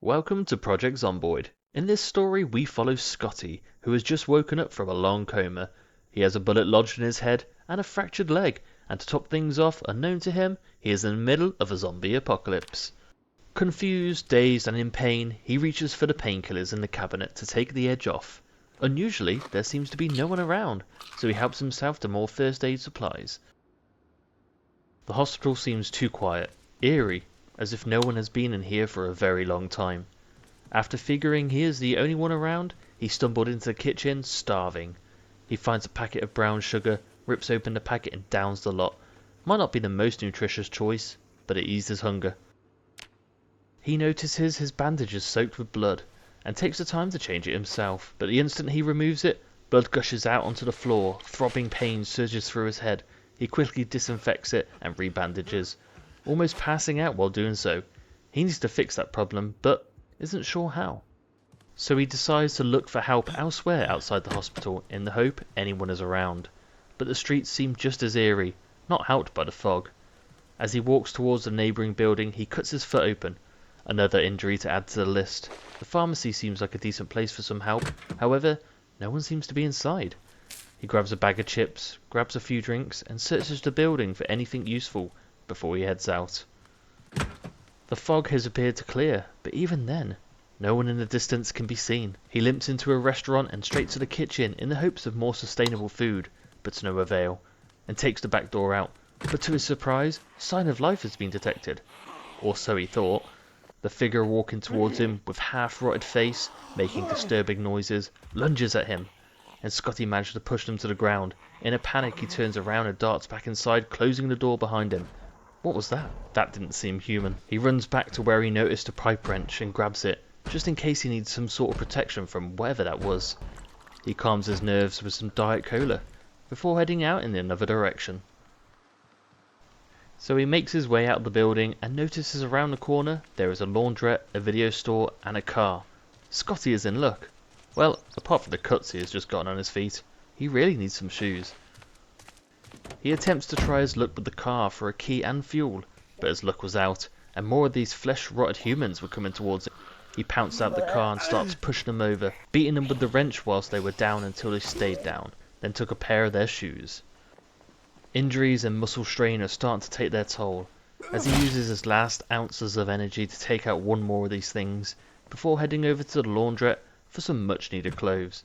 Welcome to Project Zomboid. In this story, we follow Scotty, who has just woken up from a long coma. He has a bullet lodged in his head and a fractured leg, and to top things off, unknown to him, he is in the middle of a zombie apocalypse. Confused, dazed, and in pain, he reaches for the painkillers in the cabinet to take the edge off. Unusually, there seems to be no one around, so he helps himself to more first aid supplies. The hospital seems too quiet, eerie, as if no one has been in here for a very long time. After figuring he is the only one around, he stumbled into the kitchen, starving. He finds a packet of brown sugar, rips open the packet and downs the lot. Might not be the most nutritious choice, but it eased his hunger. He notices his bandage is soaked with blood, and takes the time to change it himself, but the instant he removes it, blood gushes out onto the floor, throbbing pain surges through his head. He quickly disinfects it and rebandages, almost passing out while doing so. He needs to fix that problem, but isn't sure how. So he decides to look for help elsewhere outside the hospital in the hope anyone is around. But the streets seem just as eerie, not helped by the fog. As he walks towards the neighbouring building, he cuts his foot open. Another injury to add to the list. The pharmacy seems like a decent place for some help, however, no one seems to be inside. He grabs a bag of chips, grabs a few drinks, and searches the building for anything useful before he heads out. The fog has appeared to clear, but even then, no one in the distance can be seen. He limps into a restaurant and straight to the kitchen in the hopes of more sustainable food, but to no avail, and takes the back door out. But to his surprise, sign of life has been detected. Or so he thought. The figure walking towards him with half-rotted face, making disturbing noises, lunges at him, and Scotty managed to push them to the ground. In a panic, he turns around and darts back inside, closing the door behind him. What was that? That didn't seem human. He runs back to where he noticed a pipe wrench and grabs it, just in case he needs some sort of protection from whatever that was. He calms his nerves with some Diet Cola, before heading out in another direction. So he makes his way out of the building and notices around the corner there is a laundrette, a video store, and a car. Scotty is in luck. Well, apart from the cuts he has just gotten on his feet, he really needs some shoes. He attempts to try his luck with the car for a key and fuel, but his luck was out, and more of these flesh-rotted humans were coming towards him. He pounced out the car and starts pushing them over, beating them with the wrench whilst they were down until they stayed down, then took a pair of their shoes. Injuries and muscle strain are starting to take their toll, as he uses his last ounces of energy to take out one more of these things, before heading over to the laundrette for some much-needed clothes.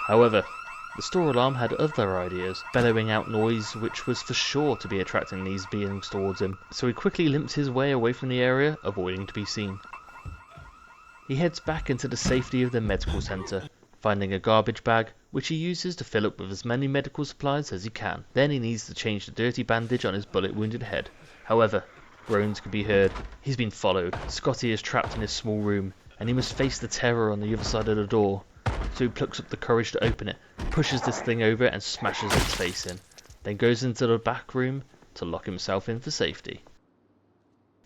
However, the store alarm had other ideas, bellowing out noise which was for sure to be attracting these beings towards him, so he quickly limps his way away from the area, avoiding to be seen. He heads back into the safety of the medical centre, finding a garbage bag, which he uses to fill up with as many medical supplies as he can. Then he needs to change the dirty bandage on his bullet-wounded head. However, groans can be heard. He's been followed. Scotty is trapped in his small room, and he must face the terror on the other side of the door. So he plucks up the courage to open it, pushes this thing over and smashes its face in, then goes into the back room to lock himself in for safety.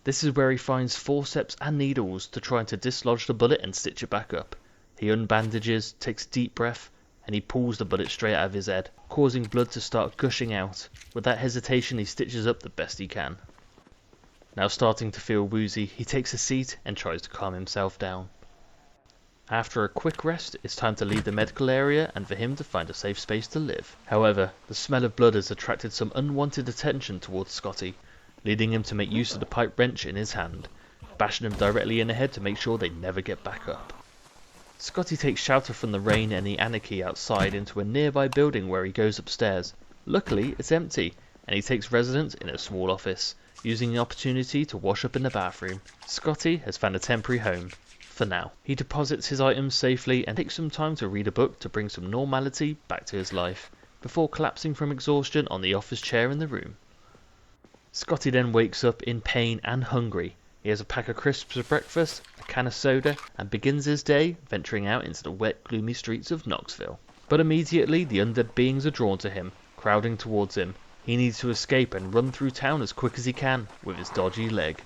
This is where he finds forceps and needles to try to dislodge the bullet and stitch it back up. He unbandages, takes a deep breath, and he pulls the bullet straight out of his head, causing blood to start gushing out. Without hesitation, he stitches up the best he can. Now starting to feel woozy, he takes a seat and tries to calm himself down. After a quick rest, it's time to leave the medical area and for him to find a safe space to live. However, the smell of blood has attracted some unwanted attention towards Scotty, leading him to make use of the pipe wrench in his hand, bashing him directly in the head to make sure they never get back up. Scotty takes shelter from the rain and the anarchy outside into a nearby building where he goes upstairs. Luckily, it's empty, and he takes residence in a small office, using the opportunity to wash up in the bathroom. Scotty has found a temporary home. For now, he deposits his items safely and takes some time to read a book to bring some normality back to his life, before collapsing from exhaustion on the office chair in the room. Scotty then wakes up in pain and hungry. He has a pack of crisps for breakfast, a can of soda, and begins his day venturing out into the wet, gloomy streets of Knoxville. But immediately the undead beings are drawn to him, crowding towards him. He needs to escape and run through town as quick as he can with his dodgy leg.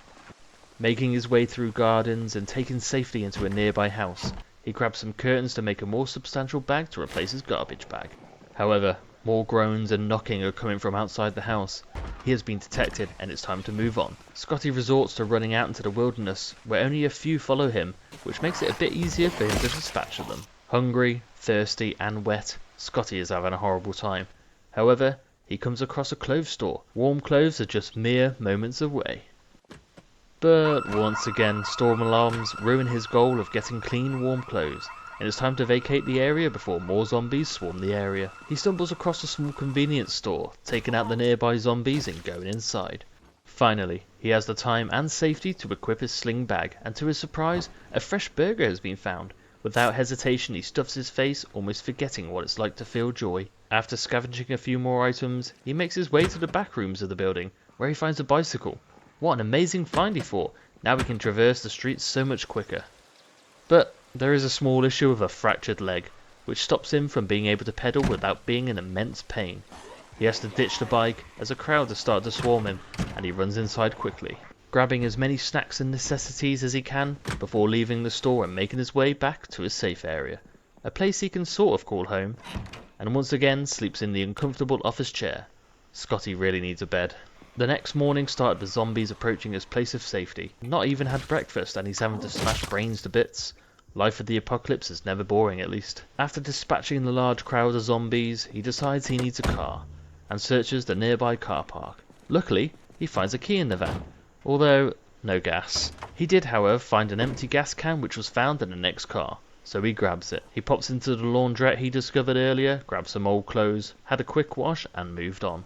Making his way through gardens and taking safety into a nearby house, he grabs some curtains to make a more substantial bag to replace his garbage bag. However, More groans and knocking are coming from outside the house. He has been detected and it's time to move on. Scotty resorts to running out into the wilderness, where only a few follow him, which makes it a bit easier for him to dispatch of them. Hungry, thirsty and wet, Scotty is having a horrible time. However, he comes across a clothes store. Warm clothes are just mere moments away. But once again, storm alarms ruin his goal of getting clean, warm clothes, and it's time to vacate the area before more zombies swarm the area. He stumbles across a small convenience store, taking out the nearby zombies and going inside. Finally, he has the time and safety to equip his sling bag, and to his surprise, a fresh burger has been found. Without hesitation, he stuffs his face, almost forgetting what it's like to feel joy. After scavenging a few more items, he makes his way to the back rooms of the building, where he finds a bicycle. What an amazing find he thought. Now he can traverse the streets so much quicker. But there is a small issue with a fractured leg, which stops him from being able to pedal without being in immense pain. He has to ditch the bike as a crowd has started to swarm him, and he runs inside quickly, grabbing as many snacks and necessities as he can before leaving the store and making his way back to his safe area, a place he can sort of call home, and once again sleeps in the uncomfortable office chair. Scotty really needs a bed. The next morning started with zombies approaching his place of safety. Not even had breakfast and he's having to smash brains to bits. Life of the apocalypse is never boring, at least. After dispatching the large crowd of zombies, he decides he needs a car, and searches the nearby car park. Luckily, he finds a key in the van, although no gas. He did, however, find an empty gas can which was found in the next car, so he grabs it. He pops into the laundrette he discovered earlier, grabs some old clothes, had a quick wash, and moved on.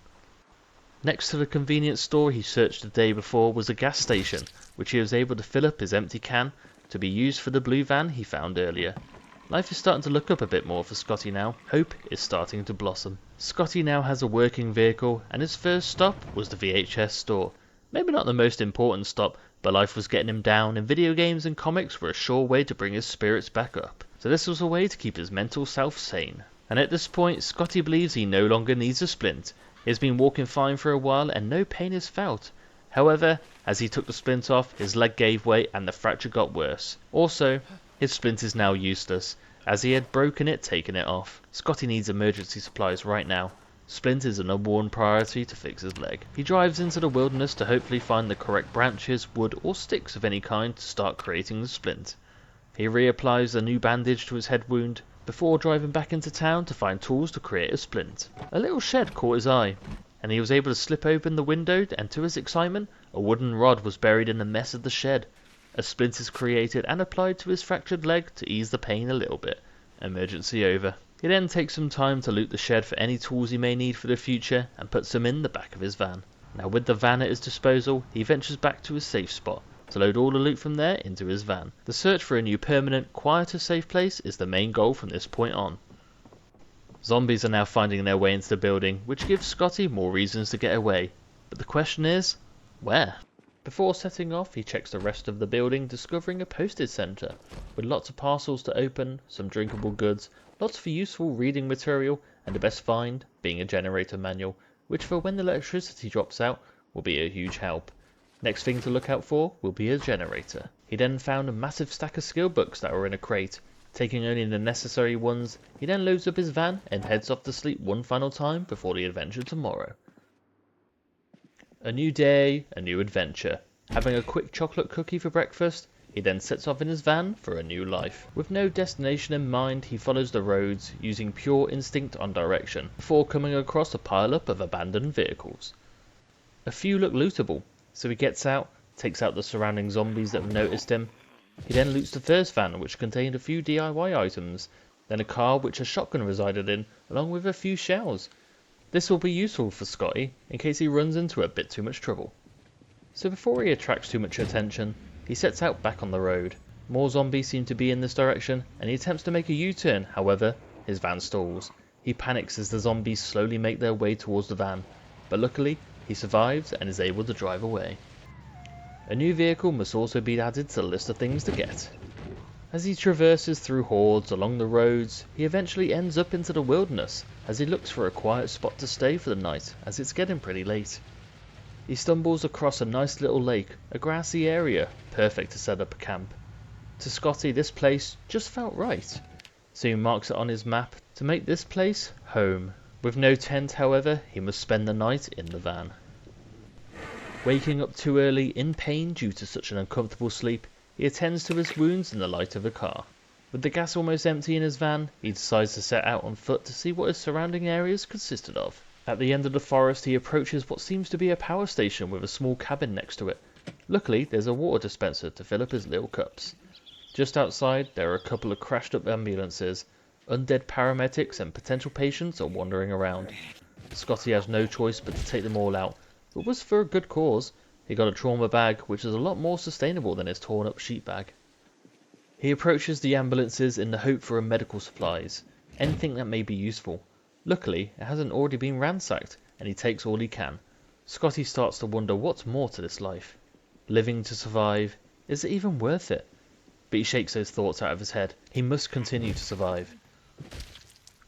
Next to the convenience store he searched the day before was a gas station, which he was able to fill up his empty can to be used for the blue van he found earlier. Life is starting to look up a bit more for Scotty now. Hope is starting to blossom. Scotty now has a working vehicle, and his first stop was the VHS store. Maybe not the most important stop, but life was getting him down, and video games and comics were a sure way to bring his spirits back up. So this was a way to keep his mental self sane. And at this point, Scotty believes he no longer needs a splint. He has been walking fine for a while and no pain is felt. However, as he took the splint off, his leg gave way and the fracture got worse. Also, his splint is now useless, as he had broken it taking it off. Scotty needs emergency supplies right now. Splint is a number one priority to fix his leg. He drives into the wilderness to hopefully find the correct branches, wood or sticks of any kind to start creating the splint. He reapplies a new bandage to his head wound, before driving back into town to find tools to create a splint. A little shed caught his eye, and he was able to slip open the window, and to his excitement, a wooden rod was buried in the mess of the shed. A splint is created and applied to his fractured leg to ease the pain a little bit. Emergency over. He then takes some time to loot the shed for any tools he may need for the future, and puts them in the back of his van. Now with the van at his disposal, he ventures back to his safe spot, to load all the loot from there into his van. The search for a new permanent, quieter safe place is the main goal from this point on. Zombies are now finding their way into the building, which gives Scotty more reasons to get away. But the question is, where? Before setting off, he checks the rest of the building, discovering a postage centre, with lots of parcels to open, some drinkable goods, lots of useful reading material, and the best find being a generator manual, which for when the electricity drops out will be a huge help. Next thing to look out for will be a generator. He then found a massive stack of skill books that were in a crate. Taking only the necessary ones, he then loads up his van and heads off to sleep one final time before the adventure tomorrow. A new day, a new adventure. Having a quick chocolate cookie for breakfast, he then sets off in his van for a new life. With no destination in mind, he follows the roads, using pure instinct on direction, before coming across a pile-up of abandoned vehicles. A few look lootable, so he gets out, takes out the surrounding zombies that have noticed him. He then loots the first van, which contained a few DIY items, then a car which a shotgun resided in, along with a few shells. This will be useful for Scotty, in case he runs into a bit too much trouble. So before he attracts too much attention, he sets out back on the road. More zombies seem to be in this direction, and he attempts to make a U-turn, however, his van stalls. He panics as the zombies slowly make their way towards the van, but luckily, he survives and is able to drive away. A new vehicle must also be added to the list of things to get. As he traverses through hordes along the roads, he eventually ends up into the wilderness, as he looks for a quiet spot to stay for the night, as it's getting pretty late. He stumbles across a nice little lake, a grassy area, perfect to set up a camp. To Scotty, this place just felt right, so he marks it on his map to make this place home. With no tent, however, he must spend the night in the van. Waking up too early, in pain due to such an uncomfortable sleep, he attends to his wounds in the light of a car. With the gas almost empty in his van, he decides to set out on foot to see what his surrounding areas consisted of. At the end of the forest, he approaches what seems to be a power station with a small cabin next to it. Luckily, there's a water dispenser to fill up his little cups. Just outside, there are a couple of crashed up ambulances. Undead paramedics and potential patients are wandering around. Scotty has no choice but to take them all out. It was for a good cause. He got a trauma bag, which is a lot more sustainable than his torn up sheet bag. He approaches the ambulances in the hope for medical supplies, anything that may be useful. Luckily, it hasn't already been ransacked, and he takes all he can. Scotty starts to wonder what's more to this life. Living to survive, is it even worth it? But he shakes those thoughts out of his head. He must continue to survive.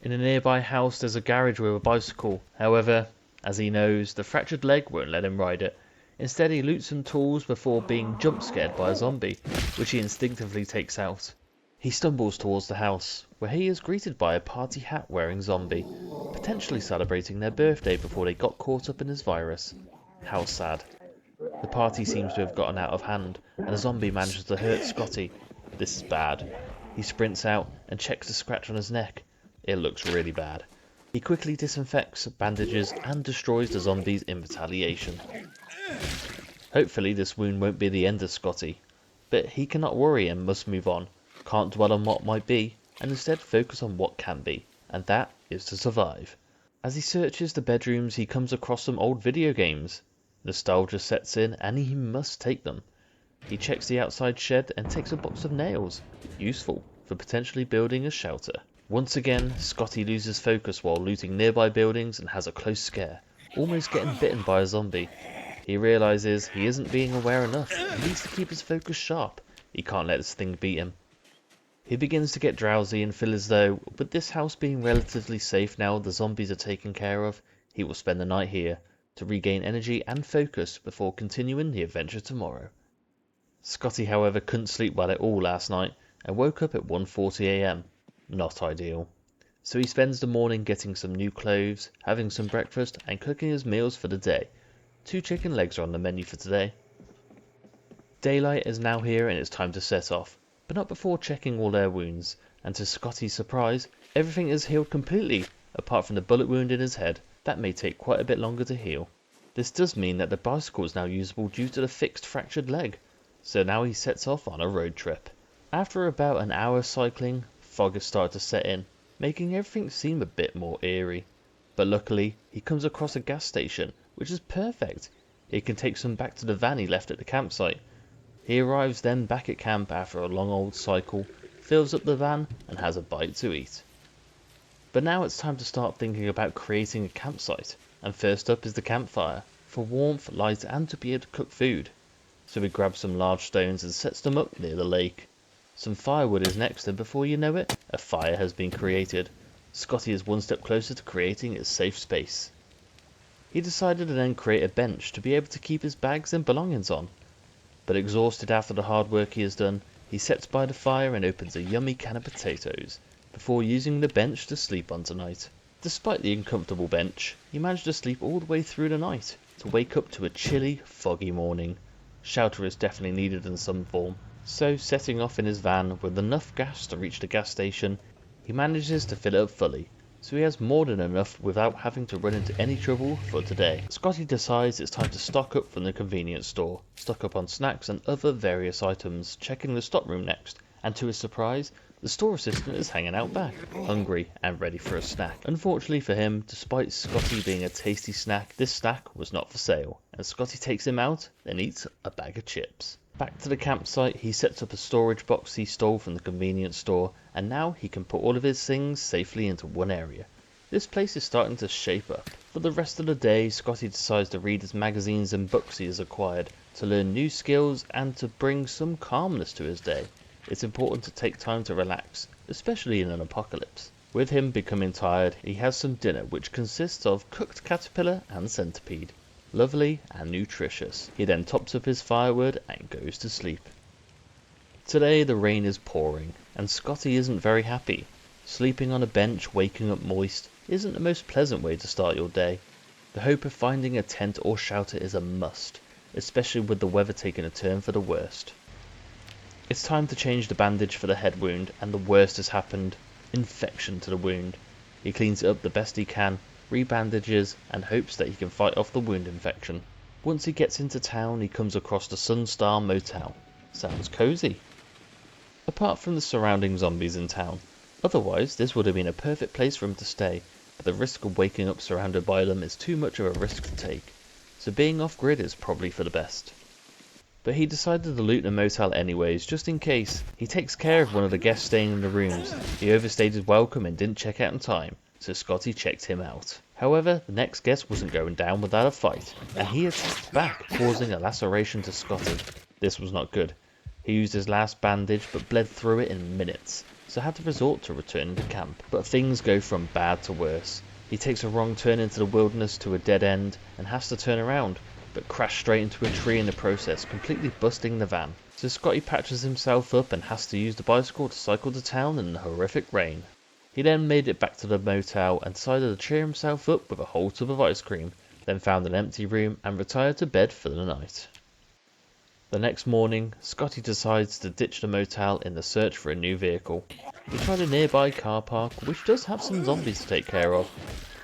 In a nearby house there's a garage with a bicycle. However, as he knows, the fractured leg won't let him ride it. Instead he loots some tools before being jump scared by a zombie, which he instinctively takes out. He stumbles towards the house, where he is greeted by a party hat wearing zombie, potentially celebrating their birthday before they got caught up in his virus. How sad. The party seems to have gotten out of hand, and a zombie manages to hurt Scotty. This is bad. He sprints out and checks the scratch on his neck. It looks really bad. He quickly disinfects, bandages, and destroys the zombies in retaliation. Hopefully this wound won't be the end of Scotty, but he cannot worry and must move on. Can't dwell on what might be, and instead focus on what can be, and that is to survive. As he searches the bedrooms, he comes across some old video games. Nostalgia sets in, and he must take them. He checks the outside shed and takes a box of nails, useful for potentially building a shelter. Once again, Scotty loses focus while looting nearby buildings and has a close scare, almost getting bitten by a zombie. He realises he isn't being aware enough, he needs to keep his focus sharp. He can't let this thing beat him. He begins to get drowsy and feel as though, with this house being relatively safe now the zombies are taken care of, he will spend the night here, to regain energy and focus before continuing the adventure tomorrow. Scotty, however, couldn't sleep well at all last night and woke up at 1:40 AM. Not ideal. So he spends the morning getting some new clothes, having some breakfast and cooking his meals for the day. 2 chicken legs are on the menu for today. Daylight is now here and it's time to set off, but not before checking all their wounds, and to Scotty's surprise, everything is healed completely, apart from the bullet wound in his head. That may take quite a bit longer to heal. This does mean that the bicycle is now usable due to the fixed fractured leg. So now he sets off on a road trip. After about an hour cycling, fog has started to set in, making everything seem a bit more eerie. But luckily, he comes across a gas station, which is perfect. He can take some back to the van he left at the campsite. He arrives then back at camp after a long old cycle, fills up the van and has a bite to eat. But now it's time to start thinking about creating a campsite, and first up is the campfire, for warmth, light and to be able to cook food. So he grabs some large stones and sets them up near the lake. Some firewood is next, and before you know it, a fire has been created. Scotty is one step closer to creating his safe space. He decided to then create a bench to be able to keep his bags and belongings on. But exhausted after the hard work he has done, he sits by the fire and opens a yummy can of potatoes, before using the bench to sleep on tonight. Despite the uncomfortable bench, he managed to sleep all the way through the night, to wake up to a chilly, foggy morning. Shelter is definitely needed in some form, so setting off in his van with enough gas to reach the gas station, he manages to fill it up fully, so he has more than enough without having to run into any trouble for today. Scotty decides it's time to stock up from the convenience store, stock up on snacks and other various items, checking the stockroom next, and to his surprise, the store assistant is hanging out back, hungry and ready for a snack. Unfortunately for him, despite Scotty being a tasty snack, this snack was not for sale, and Scotty takes him out, then eats a bag of chips. Back to the campsite, he sets up a storage box he stole from the convenience store, and now he can put all of his things safely into one area. This place is starting to shape up. For the rest of the day, Scotty decides to read his magazines and books he has acquired, to learn new skills and to bring some calmness to his day. It's important to take time to relax, especially in an apocalypse. With him becoming tired, he has some dinner which consists of cooked caterpillar and centipede. Lovely and nutritious. He then tops up his firewood and goes to sleep. Today the rain is pouring, and Scotty isn't very happy, Sleeping on a bench, waking up moist, isn't the most pleasant way to start your day. The hope of finding a tent or shelter is a must, especially with the weather taking a turn for the worst. It's time to change the bandage for the head wound, and the worst has happened. Infection to the wound. He cleans it up the best he can, rebandages, and hopes that he can fight off the wound infection. Once he gets into town, he comes across the Sunstar Motel. Sounds cozy. Apart from the surrounding zombies in town, otherwise this would have been a perfect place for him to stay, but the risk of waking up surrounded by them is too much of a risk to take, so being off-grid is probably for the best. But he decided to loot the motel anyways, just in case. He takes care of one of the guests staying in the rooms. He overstayed his welcome and didn't check out in time, so Scotty checked him out. However, the next guest wasn't going down without a fight, and he attacked back, causing a laceration to Scotty. This was not good. He used his last bandage but bled through it in minutes, so had to resort to returning to camp. But things go from bad to worse. He takes a wrong turn into the wilderness to a dead end and has to turn around, but crashed straight into a tree in the process, completely busting the van. So Scotty patches himself up and has to use the bicycle to cycle to town in the horrific rain. He then made it back to the motel and decided to cheer himself up with a whole tub of ice cream, then found an empty room and retired to bed for the night. The next morning, Scotty decides to ditch the motel in the search for a new vehicle. He tried a nearby car park, which does have some zombies to take care of.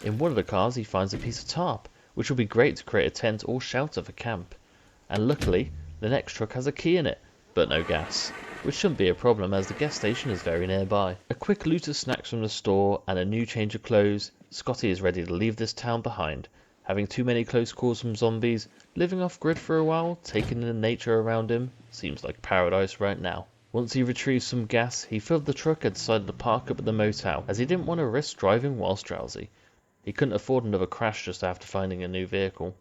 In one of the cars he finds a piece of tarp, which will be great to create a tent or shelter for camp. And luckily, the next truck has a key in it, but no gas, which shouldn't be a problem as the gas station is very nearby. A quick loot of snacks from the store and a new change of clothes, Scotty is ready to leave this town behind. Having too many close calls from zombies, living off-grid for a while, taking in the nature around him, seems like paradise right now. Once he retrieved some gas, he filled the truck and decided to park up at the motel, as he didn't want to risk driving whilst drowsy. He couldn't afford another crash just after finding a new vehicle.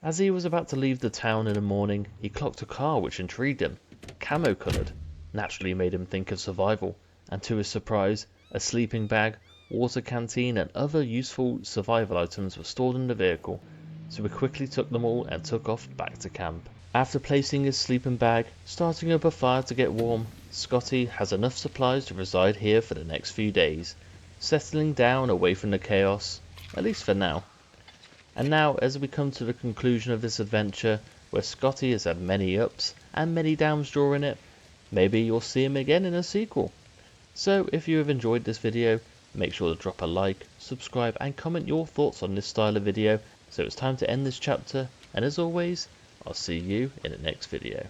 As he was about to leave the town in the morning, he clocked a car which intrigued him. Camo coloured. Naturally made him think of survival, and to his surprise, a sleeping bag, water canteen and other useful survival items were stored in the vehicle, so he quickly took them all and took off back to camp. After placing his sleeping bag, starting up a fire to get warm, Scotty has enough supplies to reside here for the next few days, settling down away from the chaos, at least for now. And now, as we come to the conclusion of this adventure, where Scotty has had many ups and many downs during it, maybe you'll see him again in a sequel. So if you have enjoyed this video, make sure to drop a like, subscribe and comment your thoughts on this style of video. So it's time to end this chapter, and as always, I'll see you in the next video.